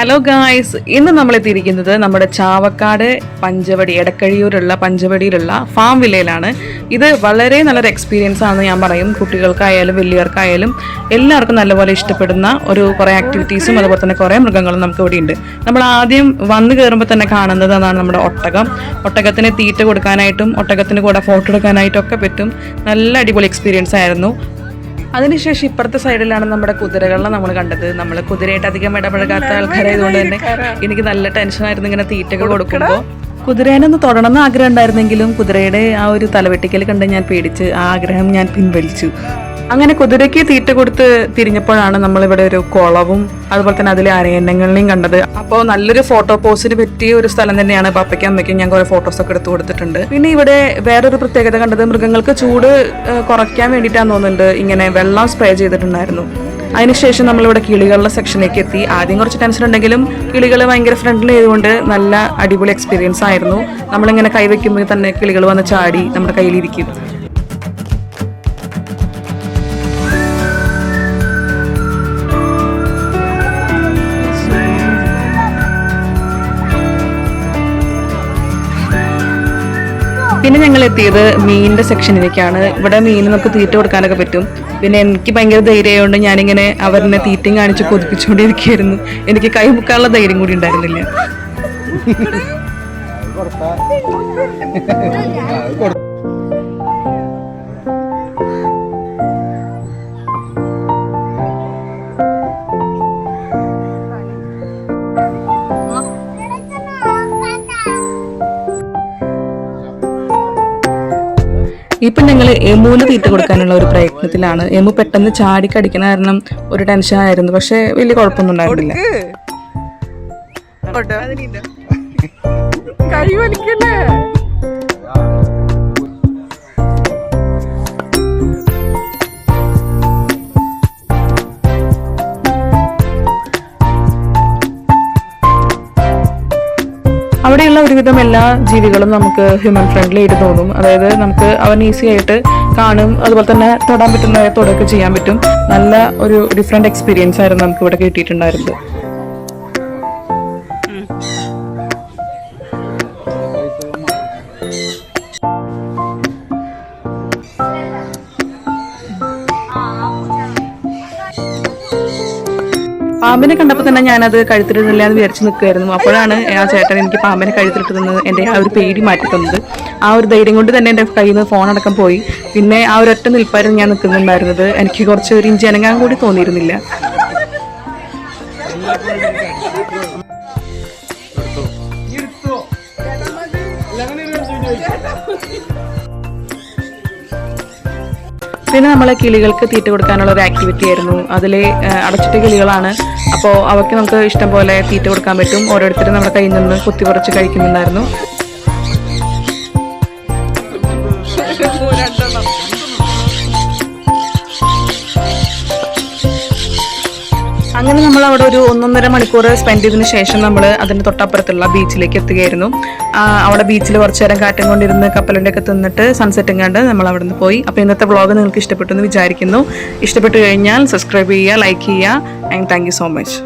Hello guys, ഇന്ന് നമ്മൾ എത്തിയിരിക്കുന്നത് നമ്മുടെ ചാവക്കാട് പഞ്ചവടി എടക്കഴിയൂരുള്ള പഞ്ചവടിയിലുള്ള ഫാം വില്ലയിലാണ്. ഇത് വളരെ നല്ലൊരു എക്സ്പീരിയൻസ് ആണെന്ന് ഞാൻ പറയും. കുട്ടികൾക്കായാലും വലിയവർക്കായാലും എല്ലാവർക്കും നല്ലപോലെ ഇഷ്ടപ്പെടുന്ന കുറേ ആക്ടിവിറ്റീസും അതുപോലെ തന്നെ കുറേ മൃഗങ്ങളും നമുക്ക് ഇവിടെ ഉണ്ട്. നമ്മൾ ആദ്യം വന്ന് കയറുമ്പോൾ തന്നെ കാണുന്നത് അതാണ് നമ്മുടെ ഒട്ടകം. ഒട്ടകത്തിന് തീറ്റ കൊടുക്കാനായിട്ടും ഒട്ടകത്തിന് കൂടെ ഫോട്ടോ എടുക്കാനായിട്ടും ഒക്കെ പറ്റും. നല്ല അടിപൊളി എക്സ്പീരിയൻസ് ആയിരുന്നു. അതിനുശേഷം ഇപ്പുറത്തെ സൈഡിലാണ് നമ്മുടെ കുതിരകളെ നമ്മൾ കണ്ടത്. നമ്മൾ കുതിരയായിട്ട് അധികം ഇടപഴകാത്ത ആൾക്കാരായതുകൊണ്ട് തന്നെ എനിക്ക് നല്ല ടെൻഷനായിരുന്നു ഇങ്ങനെ തീറ്റകൾ കൊടുക്കുമ്പോൾ. കുതിരേനൊന്ന് തൊടണമെന്ന് ആഗ്രഹം ഉണ്ടായിരുന്നെങ്കിലും കുതിരയുടെ ആ ഒരു തലവെട്ടിക്കൽ കണ്ട് ഞാൻ പേടിച്ച് ആ ആഗ്രഹം ഞാൻ പിൻവലിച്ചു. അങ്ങനെ കുതിരയ്ക്ക് തീറ്റ കൊടുത്ത് തിരിഞ്ഞപ്പോഴാണ് നമ്മളിവിടെ ഒരു കുളവും അതുപോലെ തന്നെ അതിലെ അരയന്നങ്ങളെയും കണ്ടത്. അപ്പോൾ നല്ലൊരു ഫോട്ടോ പോസിന് പറ്റിയ ഒരു സ്ഥലം തന്നെയാണ്. പപ്പയ്ക്കും അമ്മയ്ക്കും ഞാൻ കുറേ ഫോട്ടോസൊക്കെ എടുത്തു കൊടുത്തിട്ടുണ്ട്. പിന്നെ ഇവിടെ വേറൊരു പ്രത്യേകത കണ്ടത്, മൃഗങ്ങൾക്ക് ചൂട് കുറയ്ക്കാൻ വേണ്ടിയിട്ടാന്ന് തോന്നുന്നുണ്ട് ഇങ്ങനെ വെള്ളം സ്പ്രേ ചെയ്തിട്ടുണ്ടായിരുന്നു. അതിനുശേഷം നമ്മളിവിടെ കിളികളുടെ സെക്ഷനിലേക്ക് എത്തി. ആദ്യം കുറച്ച് ടെൻഷൻ ഉണ്ടെങ്കിലും കിളികൾ ഭയങ്കര ഫ്രണ്ട്ലി ആയതുകൊണ്ട് നല്ല അടിപൊളി എക്സ്പീരിയൻസ് ആയിരുന്നു. നമ്മളിങ്ങനെ കൈവയ്ക്കുമ്പോൾ തന്നെ കിളികൾ വന്ന് ചാടി നമ്മുടെ കയ്യിലിരിക്കും. പിന്നെ ഞങ്ങൾ എത്തിയത് മീനിന്റെ സെക്ഷനിലേക്കാണ്. ഇവിടെ മീൻ നമുക്ക് തീറ്റ കൊടുക്കാനൊക്കെ പറ്റും. പിന്നെ എനിക്ക് ഭയങ്കര ധൈര്യമായതുകൊണ്ട് ഞാനിങ്ങനെ അവരിനെ തീറ്റയും കാണിച്ച് കൊതിപ്പിച്ചുകൊണ്ടിരിക്കുകയായിരുന്നു. എനിക്ക് കൈ മുക്കാനുള്ള ധൈര്യം കൂടി ഉണ്ടായിരുന്നില്ല. ഇപ്പം ഞങ്ങൾ എമുവിന് തീറ്റ കൊടുക്കാനുള്ള ഒരു പ്രയത്നത്തിലാണ്. എമു പെട്ടെന്ന് ചാടിക്കടിക്കണ കാരണം ഒരു ടെൻഷൻ ആയിരുന്നു. പക്ഷെ വലിയ കുഴപ്പമൊന്നും ഉണ്ടായിരുന്നില്ല. അവിടെയുള്ള ഒരുവിധം എല്ലാ ജീവികളും നമുക്ക് ഹ്യൂമൻ ഫ്രണ്ട്ലി ആയിട്ട് തോന്നും. അതായത് നമുക്ക് അവൻ ഈസി ആയിട്ട് കാണും, അതുപോലെ തന്നെ തൊടാൻ പറ്റുന്ന തൊടൊക്കെ ചെയ്യാൻ പറ്റും. നല്ല ഒരു ഡിഫറെന്റ് എക്സ്പീരിയൻസ് ആയിരുന്നു നമുക്ക് ഇവിടെ കിട്ടിയിട്ടുണ്ടായിരുന്നത്. പാമ്പിനെ കണ്ടപ്പോൾ തന്നെ ഞാനത് കഴുത്തിലിടില്ല എന്ന് വിചാരിച്ച് നിൽക്കുമായിരുന്നു. അപ്പോഴാണ് ആ ചേട്ടൻ എനിക്ക് പാമ്പിനെ കഴുത്തിലിട്ട് തന്നത് എൻ്റെ ആ ഒരു പേടി മാറ്റി തന്നത്. ആ ഒരു ധൈര്യം കൊണ്ട് തന്നെ എൻ്റെ കയ്യിൽ നിന്ന് ഫോൺ അടക്കം പോയി. പിന്നെ ആ ഒരൊറ്റ നിൽപ്പായിരുന്നു ഞാൻ നിൽക്കുന്നുണ്ടായിരുന്നത്. എനിക്ക് കുറച്ച് ഒരു ഇഞ്ചി അനങ്ങാൻ കൂടി തോന്നിയിരുന്നില്ല. പിന്നെ നമ്മളെ കിളികൾക്ക് തീറ്റ കൊടുക്കാനുള്ള ഒരു ആക്ടിവിറ്റി ആയിരുന്നു. അതിൽ അടച്ചിട്ട കിളികളാണ്. അപ്പോൾ അവർക്ക് നമുക്ക് ഇഷ്ടം പോലെ തീറ്റ കൊടുക്കാൻ പറ്റും. ഓരോരുത്തരും നമ്മുടെ കയ്യിൽ നിന്ന് കുത്തി കുറച്ച് കഴിക്കുന്നുണ്ടായിരുന്നു. അങ്ങനെ നമ്മൾ അവിടെ ഒരു 1.5 മണിക്കൂർ സ്പെൻഡ് ചെയ്തതിനു ശേഷം നമ്മൾ അതിൻ്റെ തൊട്ടപ്പുറത്തുള്ള ബീച്ചിലേക്ക് എത്തുകയായിരുന്നു. അവിടെ ബീച്ചിൽ കുറച്ചു നേരം കാറ്റും കൊണ്ടിരുന്ന് കപ്പലിൻ്റെ ഒക്കെ തിന്നിട്ട് സൺസെറ്റും കണ്ട് നമ്മൾ അവിടെ നിന്ന് പോയി. അപ്പോൾ ഇന്നത്തെ വ്ളോഗ് നിങ്ങൾക്ക് ഇഷ്ടപ്പെട്ടു എന്ന് വിചാരിക്കുന്നു. ഇഷ്ടപ്പെട്ടു കഴിഞ്ഞാൽ സബ്സ്ക്രൈബ് ചെയ്യുക, ലൈക്ക് ചെയ്യുക. And thank you so much.